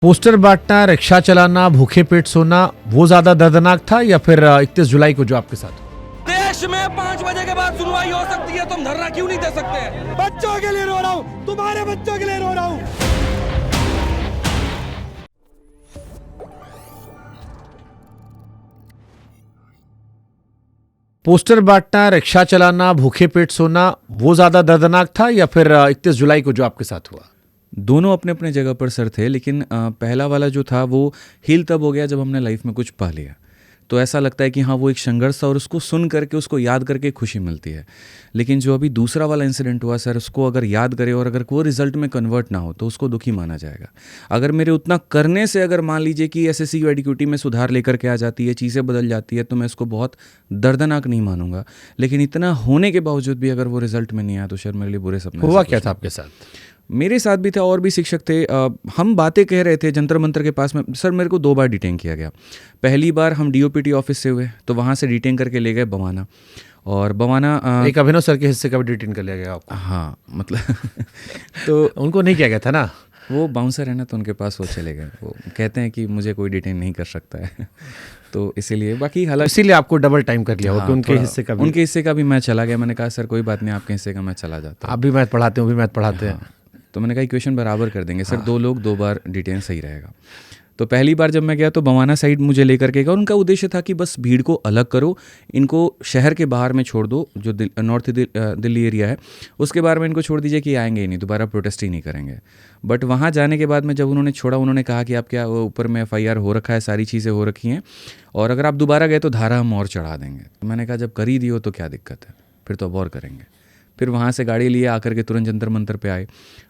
Poster बांटना, rickshaw चलाना, भूखे पेट सोना, वो ज्यादा दर्दनाक था या फिर 31 जुलाई को जो आपके साथ हुआ? देश में 5 बजे के बाद सुनवाई हो सकती है, तुम धरना क्यों नहीं दे सकते? बच्चों के लिए रो रहा हूँ, तुम्हारे बच्चों के लिए रो रहा हूँ। पोस्टर बांटना, रिक्शा चलाना, भूखे पेट सोना, वो ज्यादा दर्दनाक था या फिर 31 जुलाई को जो आपके साथ हुआ? दोनों अपने अपने जगह पर सर थे, लेकिन पहला वाला जो था वो हील तब हो गया जब हमने लाइफ में कुछ पा लिया। तो ऐसा लगता है कि हाँ वो एक संघर्ष था और उसको सुन करके उसको याद करके खुशी मिलती है। लेकिन जो अभी दूसरा वाला इंसिडेंट हुआ सर, उसको अगर याद करे और अगर वो रिजल्ट में कन्वर्ट ना हो तो उसको दुखी माना जाएगा। अगर मेरे उतना करने से अगर मान लीजिए कि एसएससी एडक्यूटी में सुधार लेकर के आ जाती है, चीज़ें बदल जाती है, तो मैं इसको बहुत दर्दनाक नहीं मानूंगा। लेकिन इतना होने के बावजूद भी अगर वो रिजल्ट में नहीं आया तो सर मेरे लिए बुरे सपने। हुआ क्या था आपके साथ? मेरे साथ भी था और भी शिक्षक थे। हम बातें कह रहे थे जंतर मंतर के पास में। सर मेरे को 2 बार डिटेन किया गया। पहली बार हम डीओपीटी ऑफिस से हुए तो वहाँ से डिटेन करके ले गए बवाना। और बवाना एक अभिनव सर के हिस्से का भी डिटेन कर लिया गया आपको? हाँ मतलब तो उनको नहीं किया गया था ना? वो बाउंसर है ना, तो उनके पास वो चले गए। वो कहते हैं कि मुझे कोई डिटेन नहीं कर सकता है तो इसीलिए बाकी हालांकि इसीलिए आपको डबल टाइम कर लिया। हाँ, हो उनके हिस्से का भी? उनके हिस्से का भी मैं चला गया। मैंने कहा सर कोई बात नहीं, आपके हिस्से का मैं चला जाता हूँ। आप भी मैथ पढ़ाते हैं, वो भी मैथ पढ़ाते हैं। तो मैंने कहा इक्वेशन बराबर कर देंगे सर। 2 लोग 2 बार डिटेन सही रहेगा। तो पहली बार जब मैं गया तो बवाना साइड मुझे लेकर के गया। उनका उद्देश्य था कि बस भीड़ को अलग करो, इनको शहर के बाहर में छोड़ दो, जो नॉर्थ दिल्ली एरिया है उसके बारे में इनको छोड़ दीजिए कि आएंगे ही नहीं, दोबारा प्रोटेस्ट ही नहीं करेंगे। बट वहाँ जाने के बाद में जब उन्होंने छोड़ा, उन्होंने कहा कि आप क्या ऊपर में FIR हो रखा है, सारी चीज़ें हो रखी हैं, और अगर आप दोबारा गए तो धारा हम और चढ़ा देंगे। तो मैंने कहा जब कर ही दियो तो क्या दिक्कत है, फिर तो अब और करेंगे। फिर वहाँ से गाड़ी लिए आकर के तुरंत जंतर मंतर पे आए।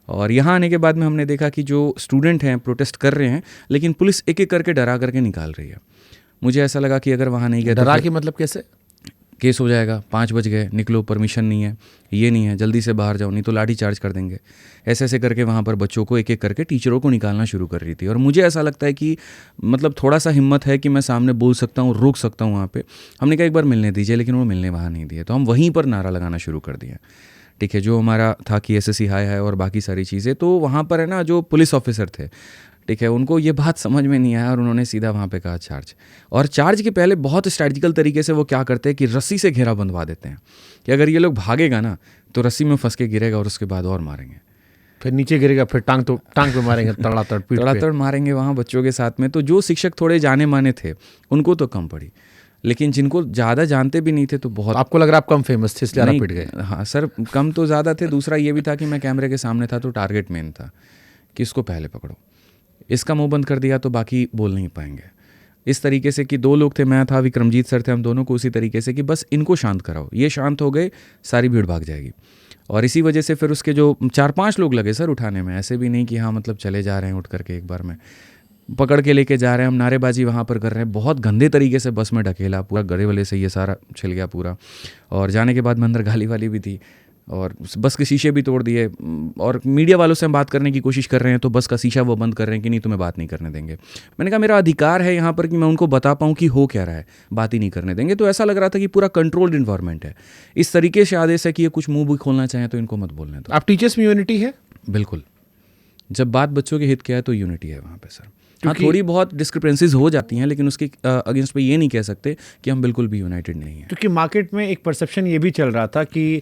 और यहाँ आने के बाद में हमने देखा कि जो स्टूडेंट हैं प्रोटेस्ट कर रहे हैं, लेकिन पुलिस एक एक करके डरा करके निकाल रही है। मुझे ऐसा लगा कि अगर वहाँ नहीं गए तो डरा के मतलब कैसे? केस हो जाएगा, 5 बज गए, निकलो, परमिशन नहीं है, ये नहीं है, जल्दी से बाहर जाओ नहीं तो लाठी चार्ज कर देंगे। ऐसे ऐसे करके वहाँ पर बच्चों को एक एक करके टीचरों को निकालना शुरू कर रही थी। और मुझे ऐसा लगता है कि मतलब थोड़ा सा हिम्मत है कि मैं सामने बोल सकता हूँ, रोक सकता हूँ वहाँ पे। हमने कहा एक बार मिलने दीजिए, लेकिन वो मिलने वहाँ नहीं दिए। तो हम वहीं पर नारा लगाना शुरू कर दिया। ठीक है, जो हमारा था कि SSC हाई है और बाकी सारी चीज़ें। तो वहाँ पर है ना जो पुलिस ऑफिसर थे, ठीक है, उनको ये बात समझ में नहीं आया और उन्होंने सीधा वहाँ पे कहा चार्ज। और चार्ज के पहले बहुत स्ट्रैटेजिकल तरीके से वो क्या करते हैं कि रस्सी से घेरा बंधवा देते हैं कि अगर ये लोग भागेगा ना तो रस्सी में फंस के गिरेगा और उसके बाद और मारेंगे, फिर नीचे गिरेगा, फिर टांग पे मारेंगे, तड़ातड़ मारेंगे वहाँ बच्चों के साथ में। तो जो शिक्षक थोड़े जाने माने थे उनको तो कम पड़ी, लेकिन जिनको ज़्यादा जानते भी नहीं थे तो बहुत। आपको लग रहा है आप कम फेमस थे इसलिए आप पिट गए? हाँ सर, कम तो ज़्यादा थे। दूसरा ये भी था कि मैं कैमरे के सामने था तो टारगेट मेन था कि इसको पहले पकड़ो, इसका मुंह बंद कर दिया तो बाकी बोल नहीं पाएंगे। इस तरीके से कि 2 लोग थे, मैं था, विक्रमजीत सर थे, हम दोनों को उसी तरीके से कि बस इनको शांत कराओ, ये शांत हो गए सारी भीड़ भाग जाएगी। और इसी वजह से फिर उसके जो 4-5 लोग लगे सर उठाने में, ऐसे भी नहीं कि हाँ मतलब चले जा रहे हैं उठ करके एक बार में, पकड़ के लेके जा रहे हैं। हम नारेबाजी वहाँ पर कर रहे हैं, बहुत गंदे तरीके से बस में ढकेला, पूरा गले वाले से ये सारा छिल गया पूरा। और जाने के बाद में अंदर गाली वाली भी थी और बस के शीशे भी तोड़ दिए। और मीडिया वालों से हम बात करने की कोशिश कर रहे हैं तो बस का शीशा वो बंद कर रहे हैं कि नहीं तुम्हें बात नहीं करने देंगे। मैंने कहा मेरा अधिकार है यहाँ पर कि मैं उनको बता पाऊँ कि हो क्या रहा है, बात ही नहीं करने देंगे। तो ऐसा लग रहा था कि पूरा कंट्रोल्ड इन्वायरमेंट है। इस तरीके से आदेश है कि ये कुछ मुँह भी खोलना चाहें तो इनको मत बोलने दो। आप टीचर्स में यूनिटी है? बिल्कुल, जब बात बच्चों के हित की है तो यूनिटी है वहाँ पे सर। हाँ थोड़ी बहुत डिस्क्रिपेंसीज हो जाती हैं, लेकिन उसके अगेंस्ट पे ये नहीं कह सकते कि हम बिल्कुल भी यूनाइटेड नहीं हैं। क्योंकि मार्केट में एक परसेप्शन ये भी चल रहा था कि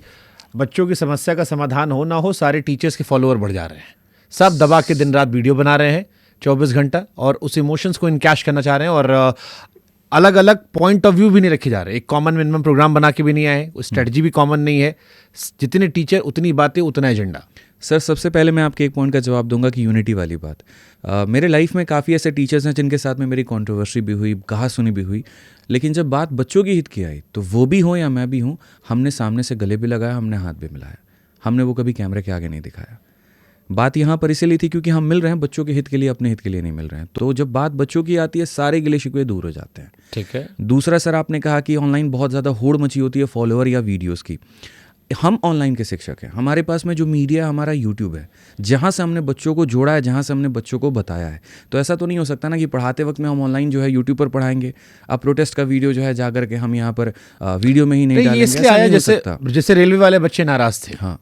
बच्चों की समस्या का समाधान हो ना हो, सारे टीचर्स के फॉलोअर बढ़ जा रहे हैं, सब दबा के दिन रात वीडियो बना रहे हैं 24 घंटा और उस इमोशंस को इनकैश करना चाह रहे हैं। और अलग अलग पॉइंट ऑफ व्यू भी नहीं रखे जा रहे, एक कॉमन मिनिमम प्रोग्राम बना के भी नहीं आए, स्ट्रेटजी भी कॉमन नहीं है। जितने टीचर उतनी बातें उतना एजेंडा। सर सबसे पहले मैं आपके एक पॉइंट का जवाब दूंगा कि यूनिटी वाली बात। मेरे लाइफ में काफ़ी ऐसे टीचर्स हैं जिनके साथ में मेरी कंट्रोवर्सी भी हुई, कहा सुनी भी हुई, लेकिन जब बात बच्चों की हित की आई तो वो भी हों या मैं भी हूँ, हमने सामने से गले भी लगाया, हमने हाथ भी मिलाया, हमने वो कभी कैमरे के आगे नहीं दिखाया। बात यहाँ पर इसीलिए थी क्योंकि हम मिल रहे हैं बच्चों के हित के लिए, अपने हित के लिए नहीं मिल रहे हैं। तो जब बात बच्चों की आती है सारे गिले शिकवे दूर हो जाते हैं। ठीक है। दूसरा सर आपने कहा कि ऑनलाइन बहुत ज़्यादा होड़ मची होती है फॉलोअर या वीडियोज़ की। हम ऑनलाइन के शिक्षक हैं, हमारे पास में जो मीडिया हमारा यूट्यूब है, जहाँ से हमने बच्चों को जोड़ा है, जहाँ से हमने बच्चों को बताया है। तो ऐसा तो नहीं हो सकता ना कि पढ़ाते वक्त में हम ऑनलाइन जो है यूट्यूब पर पढ़ाएंगे, अब प्रोटेस्ट का वीडियो जो है जाकर के हम यहाँ पर वीडियो में ही नहीं डालेंगे। इसलिए आया जैसे रेलवे वाले बच्चे नाराज थे। हाँ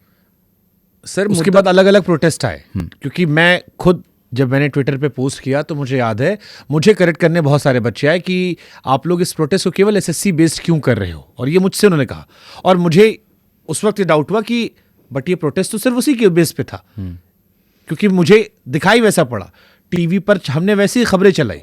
सर, उसके बाद अलग अलग प्रोटेस्ट आए, क्योंकि मैं खुद जब मैंने ट्विटर पे पोस्ट किया तो मुझे याद है, मुझे करेक्ट करने बहुत सारे बच्चे आए कि आप लोग इस प्रोटेस्ट को केवल एसएससी बेस्ड क्यों कर रहे हो, और ये मुझसे उन्होंने कहा। और मुझे उस वक्त ये डाउट हुआ कि बट ये प्रोटेस्ट तो सिर्फ उसी के बेस पे था, क्योंकि मुझे दिखाई वैसा पड़ा, टीवी पर हमने वैसी खबरें चलाई।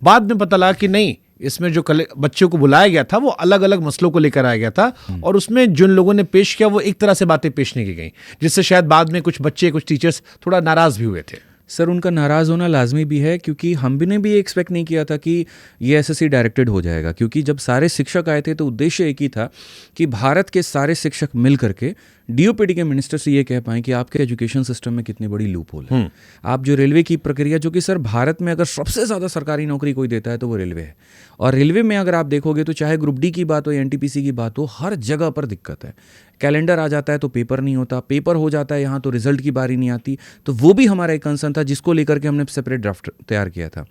बाद में पता लगा कि नहीं, इसमें जो बच्चों को बुलाया गया था वो अलग अलग मसलों को लेकर आया गया था, और उसमें जिन लोगों ने पेश किया वो एक तरह से बातें पेश नहीं की गई, जिससे शायद बाद में कुछ बच्चे, कुछ टीचर्स थोड़ा नाराज भी हुए थे। सर उनका नाराज़ होना लाजमी भी है, क्योंकि हम भी ने भी एक्सपेक्ट नहीं किया था कि ये एसएससी डायरेक्टेड हो जाएगा, क्योंकि जब सारे शिक्षक आए थे तो उद्देश्य एक ही था कि भारत के सारे शिक्षक मिल करके डीओपीटी के मिनिस्टर से ये कह पाएं कि आपके एजुकेशन सिस्टम में कितनी बड़ी लूप होल है। आप जो रेलवे की प्रक्रिया, जो कि सर भारत में अगर सबसे ज़्यादा सरकारी नौकरी कोई देता है तो वो रेलवे है, और रेलवे में अगर आप देखोगे तो चाहे ग्रुप डी की बात हो या एनटीपीसी की बात हो, हर जगह पर दिक्कत है। कैलेंडर आ जाता है तो पेपर नहीं होता, पेपर हो जाता है यहाँ तो रिजल्ट की बारी नहीं आती। तो वो भी हमारा एक कंसर्न था, जिसको लेकर के हमने सेपरेट ड्राफ्ट तैयार किया था।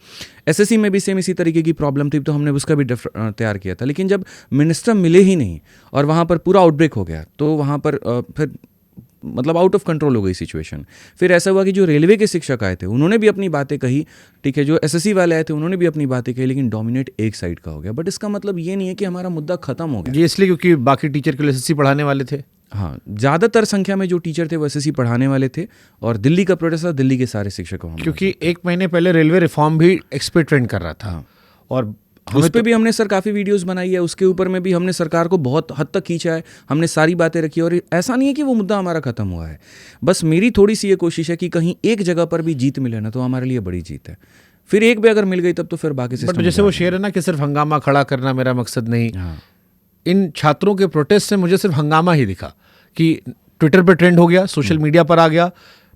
एसएससी में भी सेम इसी तरीके की प्रॉब्लम थी, तो हमने उसका भी तैयार किया था। लेकिन जब मिनिस्टर मिले ही नहीं और वहाँ पर पूरा आउटब्रेक हो गया, तो वहाँ पर फिर मतलब आउट ऑफ कंट्रोल हो गई सिचुएशन। फिर ऐसा हुआ कि जो रेलवे के शिक्षक आए थे उन्होंने भी अपनी बातें कही, ठीक है, जो एसएससी वाले आए थे उन्होंने भी अपनी बातें कही, लेकिन डोमिनेट एक साइड का हो गया। बट इसका मतलब ये नहीं है कि हमारा मुद्दा खत्म हो गया। ये इसलिए क्योंकि बाकी टीचर के लिए एसएससी पढ़ाने वाले थे। हाँ, ज़्यादातर संख्या में जो टीचर थे वो एसएससी पढ़ाने वाले थे, और दिल्ली का प्रोटेस्ट था, दिल्ली के सारे शिक्षकों, क्योंकि एक महीने पहले रेलवे रिफॉर्म भी एक्सपेक्ट ट्रेंड कर रहा था, और उस पर भी हमने सर काफ़ी वीडियोस बनाई है, उसके ऊपर में भी हमने सरकार को बहुत हद तक खींचा है, हमने सारी बातें रखी। और ऐसा नहीं है कि वो मुद्दा हमारा खत्म हुआ है, बस मेरी थोड़ी सी ये कोशिश है कि कहीं एक जगह पर भी जीत मिले ना तो हमारे लिए बड़ी जीत है। फिर एक भी अगर मिल गई तब तो फिर बाकी बट जैसे वो शेर है ना कि सिर्फ हंगामा खड़ा करना मेरा मकसद नहीं। इन छात्रों के प्रोटेस्ट से मुझे सिर्फ हंगामा ही दिखा कि ट्विटर पर ट्रेंड हो गया, सोशल मीडिया पर आ गया।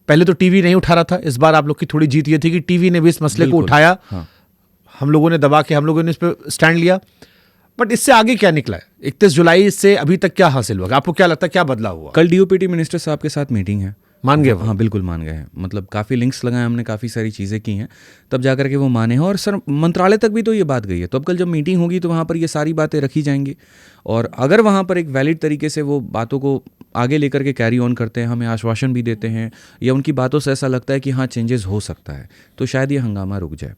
पहले तो टीवी नहीं उठा रहा था, इस बार आप लोग की थोड़ी जीत ये थी कि टीवी ने भी इस मसले को उठाया। हम लोगों ने दबा के, हम लोगों ने इस पर स्टैंड लिया। बट इससे आगे क्या निकला है? 31 जुलाई से अभी तक क्या हासिल हुआ? आपको क्या लगता है क्या बदलाव हुआ? कल डीओपीटी मिनिस्टर साहब के साथ मीटिंग है, मान गए? हाँ बिल्कुल मान गए हैं। मतलब काफ़ी लिंक्स लगाए हमने, काफ़ी सारी चीज़ें की हैं, तब जाकर के वो माने हैं। और सर मंत्रालय तक भी तो ये बात गई है, तो अब कल जब मीटिंग होगी तो वहाँ पर ये सारी बातें रखी जाएंगी, और अगर वहाँ पर एक वैलिड तरीके से वो बातों को आगे लेकर के कैरी ऑन करते हैं, हमें आश्वासन भी देते हैं, या उनकी बातों से ऐसा लगता है कि हाँ चेंजेस हो सकता है, तो शायद ये हंगामा रुक जाए।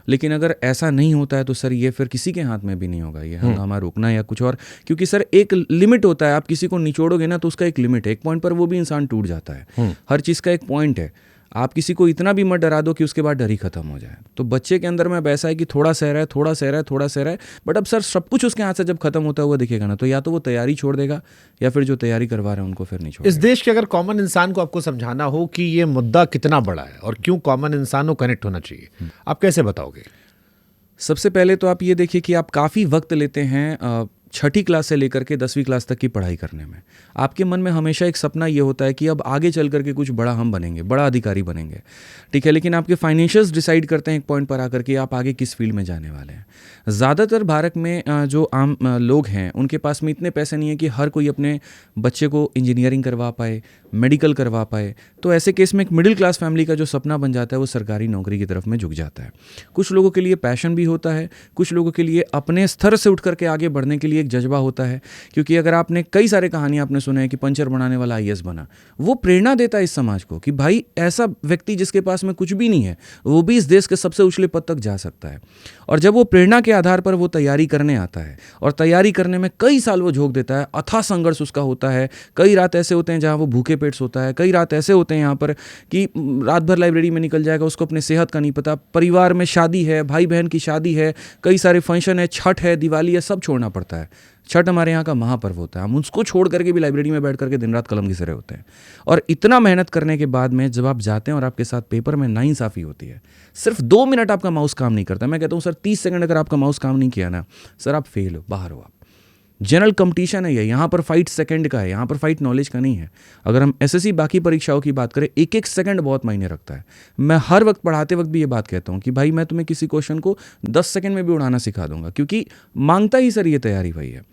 लेकिन अगर ऐसा नहीं होता है तो सर ये फिर किसी के हाथ में भी नहीं होगा ये हंगामा रोकना या कुछ और, क्योंकि सर एक लिमिट होता है। आप किसी को निचोड़ोगे ना तो उसका एक लिमिट है, एक पॉइंट पर वो भी इंसान टूट जाता है। हर चीज़ का एक पॉइंट है। आप किसी को इतना भी मत डरा दो कि उसके बाद डर ही खत्म हो जाए। तो बच्चे के अंदर में अब ऐसा है कि थोड़ा सह रहा है, थोड़ा सह रहा है, थोड़ा सह रहा है, बट अब सर सब कुछ उसके हाथ से जब खत्म होता हुआ दिखेगा ना, तो या तो वो तैयारी छोड़ देगा या फिर जो तैयारी करवा रहे हैं उनको फिर नहीं छोड़ेगा। इस देश के अगर कॉमन इंसान को आपको समझाना हो कि ये मुद्दा कितना बड़ा है और क्यों कॉमन इंसान को कनेक्ट होना चाहिए, आप कैसे बताओगे? सबसे पहले तो आप ये देखिए कि आप काफ़ी वक्त लेते हैं छठी क्लास से लेकर के 10वीं क्लास तक की पढ़ाई करने में। आपके मन में हमेशा एक सपना ये होता है कि अब आगे चल करके कुछ बड़ा हम बनेंगे, बड़ा अधिकारी बनेंगे, ठीक है। लेकिन आपके फाइनेंशियल्स डिसाइड करते हैं एक पॉइंट पर आकर के आप आगे किस फील्ड में जाने वाले हैं। ज़्यादातर भारत में जो आम लोग हैं उनके पास में इतने पैसे नहीं है कि हर कोई अपने बच्चे को इंजीनियरिंग करवा पाए, मेडिकल करवा पाए। तो ऐसे केस में एक मिडिल क्लास फैमिली का जो सपना बन जाता है वो सरकारी नौकरी की तरफ में झुक जाता है। कुछ लोगों के लिए पैशन भी होता है, कुछ लोगों के लिए अपने स्तर से उठ करके आगे बढ़ने के लिए एक जज्बा होता है। क्योंकि अगर आपने कई सारे कहानी आपने सुने हैं कि पंचर बनाने वाला आईएएस बना, वो प्रेरणा देता है इस समाज को कि भाई ऐसा व्यक्ति जिसके पास में कुछ भी नहीं है वो भी इस देश के सबसे ऊंचे पद तक जा सकता है। और जब वो प्रेरणा के आधार पर वो तैयारी करने आता है और तैयारी करने में कई साल वो झोंक देता है, अथाह संघर्ष उसका होता है। कई रात ऐसे होते हैं जहाँ वो भूखे पेट सोता है, कई रात ऐसे होते हैं यहाँ पर कि रात भर लाइब्रेरी में निकल जाएगा, उसको अपने सेहत का नहीं पता, परिवार में शादी है, भाई बहन की शादी है, कई सारे फंक्शन है, छठ है, दिवाली है, सब छोड़ना पड़ता है। छठ हमारे यहाँ का महापर्व होता है, हम उसको छोड़ करके भी लाइब्रेरी में बैठ करके दिन रात कलम घिस रहे होते हैं। और इतना मेहनत करने के बाद में जब आप जाते हैं और आपके साथ पेपर में नाइंसाफ़ी होती है, सिर्फ 2 मिनट आपका माउस काम नहीं करता, मैं कहता हूँ सर 30 सेकंड अगर आपका माउस काम नहीं किया ना सर आप फेल हो, बाहर हो आप। जनरल कंपटीशन है ये, यहाँ पर फाइट सेकंड का है, यहाँ पर फाइट नॉलेज का नहीं है। अगर हम एसएससी बाकी परीक्षाओं की बात करें, एक एक सेकंड बहुत मायने रखता है। मैं हर वक्त पढ़ाते वक्त भी ये बात कहता हूँ कि भाई मैं तुम्हें किसी क्वेश्चन को 10 सेकंड में भी उड़ाना सिखा दूंगा, क्योंकि मांगता ही सर ये तैयारी वही है।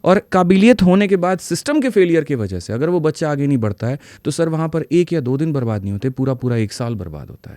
और काबिलियत होने के बाद सिस्टम के फेलियर की वजह से अगर वो बच्चा आगे नहीं बढ़ता है तो सर वहाँ पर 1 या 2 दिन बर्बाद नहीं होते, पूरा 1 साल बर्बाद होता है।